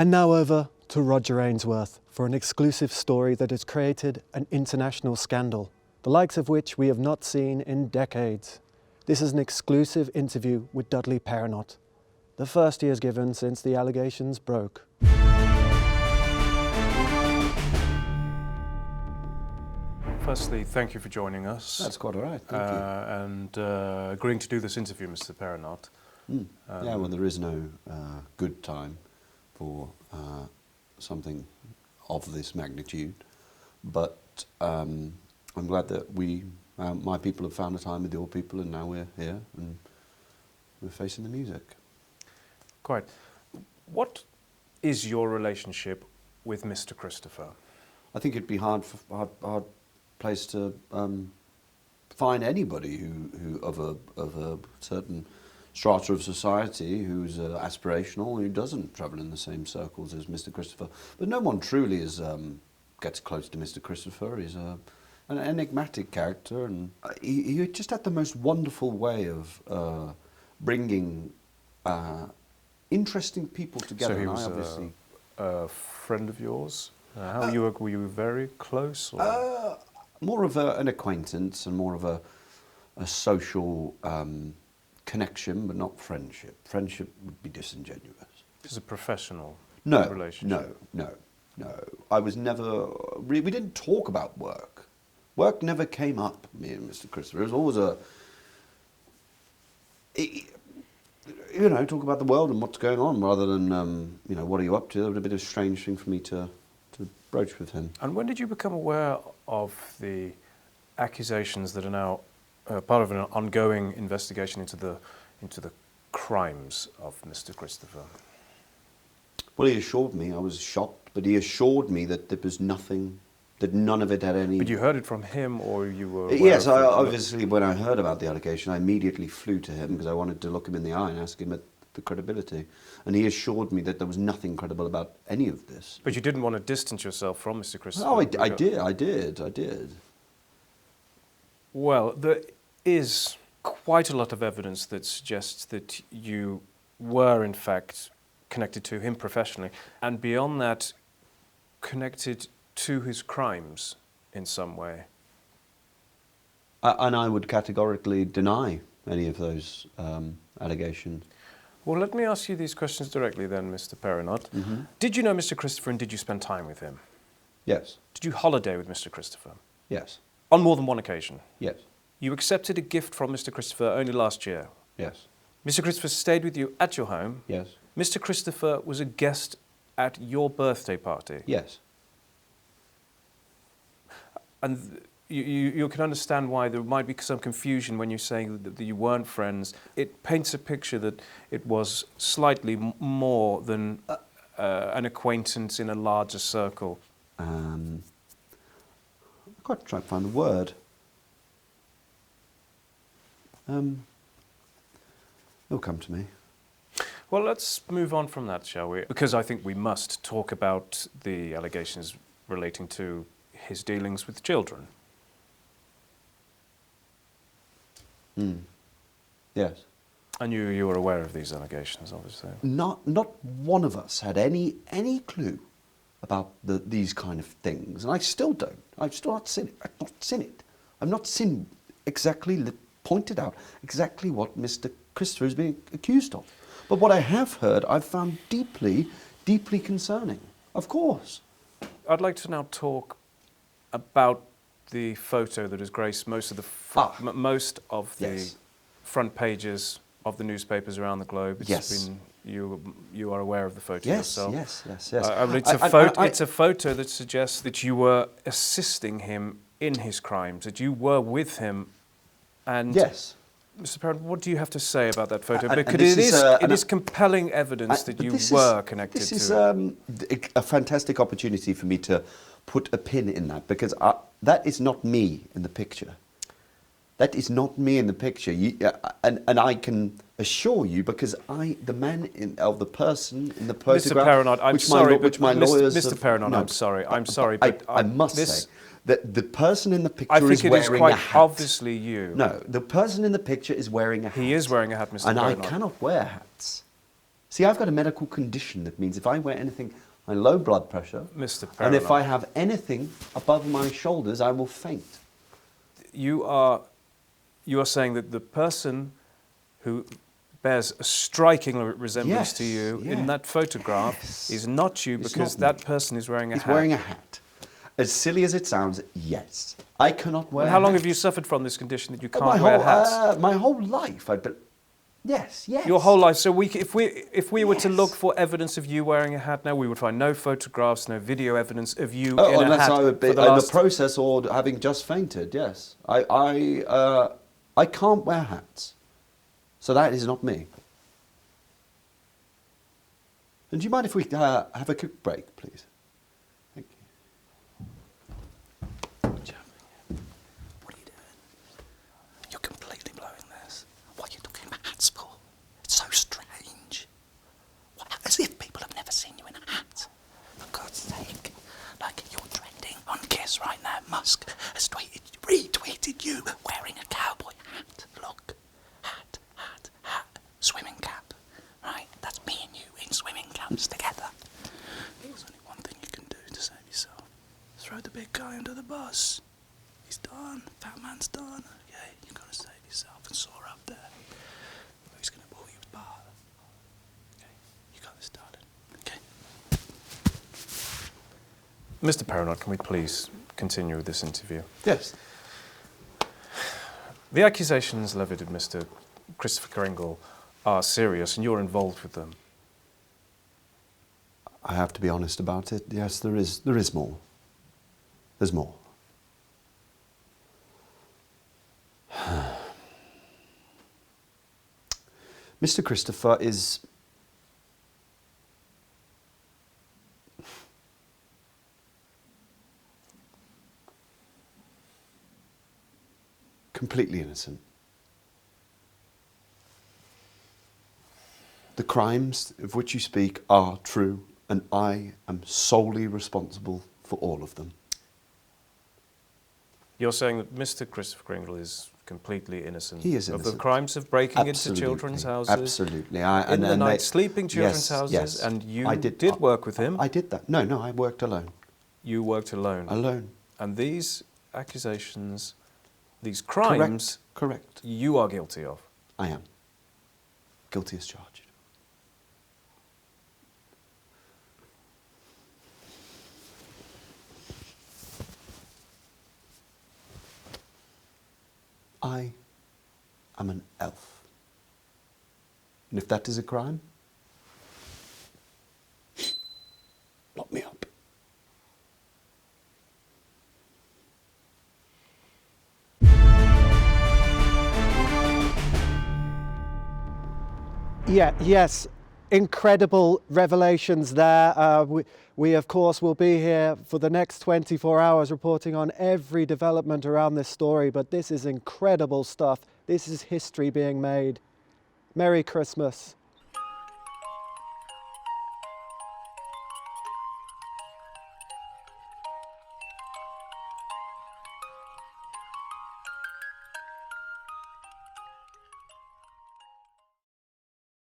And now over to Roger Ainsworth for an exclusive story that has created an international scandal, the likes of which we have not seen in decades. This is an exclusive interview with Dudley Perenott, the first he has given since the allegations broke. Firstly, thank you for joining us. That's quite all right, thank you. And agreeing to do this interview, Mr. Perenott. Yeah, well, there is no good time for something of this magnitude, but I'm glad that my people have found a time with your people, and now we're here and we're facing the music. Quite. What is your relationship with Mr. Christopher? I think it'd be hard place to find anybody who of a certain strata of society who's aspirational, who doesn't travel in the same circles as Mr. Christopher. But no one truly gets close to Mr. Christopher. He's an enigmatic character, and he just had the most wonderful way of bringing interesting people together. So he was obviously a friend of yours? Were you very close? Or? More of an acquaintance and more of a social connection, but not friendship. Friendship would be disingenuous. This is a professional relationship? No. I was never... We didn't talk about work. Work never came up, me and Mr. Christopher. It was always talk about the world and what's going on, rather than, what are you up to? That would have been a strange thing for me to broach with him. And when did you become aware of the accusations that are now part of an ongoing investigation into the crimes of Mr. Christopher? Well, he assured me, I was shocked, but he assured me that there was nothing, that none of it had any... But you heard it from him, or you were... Yes, obviously, when I heard about the allegation, I immediately flew to him because I wanted to look him in the eye and ask him the credibility. And he assured me that there was nothing credible about any of this. But you didn't want to distance yourself from Mr. Christopher? Oh, I did. Well, there is quite a lot of evidence that suggests that you were, in fact, connected to him professionally, and beyond that, connected to his crimes in some way. And I would categorically deny any of those allegations. Well, let me ask you these questions directly then, Mr. Perenott. Mm-hmm. Did you know Mr. Christopher, and did you spend time with him? Yes. Did you holiday with Mr. Christopher? Yes. On more than one occasion? Yes. You accepted a gift from Mr. Christopher only last year? Yes. Mr. Christopher stayed with you at your home? Yes. Mr. Christopher was a guest at your birthday party? Yes. And you can understand why there might be some confusion when you're saying that you weren't friends. It paints a picture that it was slightly more than an acquaintance in a larger circle. I've got to try and find the word. It'll come to me. Well, let's move on from that, shall we? Because I think we must talk about the allegations relating to his dealings with children. Yes. And you were aware of these allegations, obviously. Not one of us had any clue about these kind of things, and I still don't. I've still not seen it. I've not seen exactly pointed out exactly what Mr. Christopher is being accused of. But what I have heard, I've found deeply, deeply concerning. Of course. I'd like to now talk about the photo that has graced most of the Yes. front pages of the newspapers around the globe. Yes. You are aware of the photo Yes, yourself. yes. It's a photo that suggests that you were assisting him in his crimes, that you were with him. And yes. Mr. Perenott, what do you have to say about that photo? And Because it is is compelling evidence that you were connected to. This is a fantastic opportunity for me to put a pin in that, because that is not me in the picture. That is not me in the picture. And I can assure you, because the person in the photograph... Mr. Perenott, I'm sorry, which my lawyers... Mr. Perenott, I'm sorry, but I must say that the person in the picture I think is wearing it is quite a hat. obviously you. No, the person in the picture is wearing a hat. He is wearing a hat, Mr. And Perenott. I cannot wear hats. See, I've got a medical condition that means if I wear anything, my low blood pressure, Mr. Perenott, and if I have anything above my shoulders, I will faint. you are saying that the person who bears a striking resemblance to you in that photograph is not you because that person is wearing a hat. He's wearing a hat. As silly as it sounds, yes. I cannot wear And how long hats. have you suffered from this condition that you can't wear hats? My whole life, yes. Your whole life. So if we were to look for evidence of you wearing a hat now, we would find no photographs, no video evidence of you in a hat. Unless I would be in the the process or having just fainted. Yes, I can't wear hats, so that is not me. And do you mind if we have a quick break, please? Thank you. What are you doing? You're completely blowing this. What are you talking about hats for? It's so strange. As if people have never seen you in a hat. For God's sake. Like, you're trending on Kiss right now. Musk has retweeted you wearing a cowboy hat. Look. Hat. Swimming cap. Right? That's me and you in swimming caps together. There's only one thing you can do to save yourself. Throw the big guy under the bus. He's done. Fat man's done. Okay, you've got to save yourself and soar up there. He's going to pull you apart. Okay, you got this started. Okay. Mr. Perenott, can we please continue with this interview? Yes. The accusations levied at Mr. Christopher Kringle are serious, and you're involved with them. I have to be honest about it. Yes, there is more. There's more. Mr. Christopher is completely innocent. The crimes of which you speak are true, and I am solely responsible for all of them. You're saying that Mr. Christopher Kringle is completely innocent, He is of innocent. the crimes of breaking into Absolutely. children's houses, Absolutely. in the night, sleeping children's houses, yes. and you I did work with him. I did that. No, I worked alone. You worked alone. Alone. And these accusations, these crimes, Correct. you are guilty of. I am. Guilty as charged. I am an elf. And if that is a crime, lock me up. Yes, incredible revelations there. We, of course, will be here for the next 24 hours reporting on every development around this story, but this is incredible stuff. This is history being made. Merry Christmas.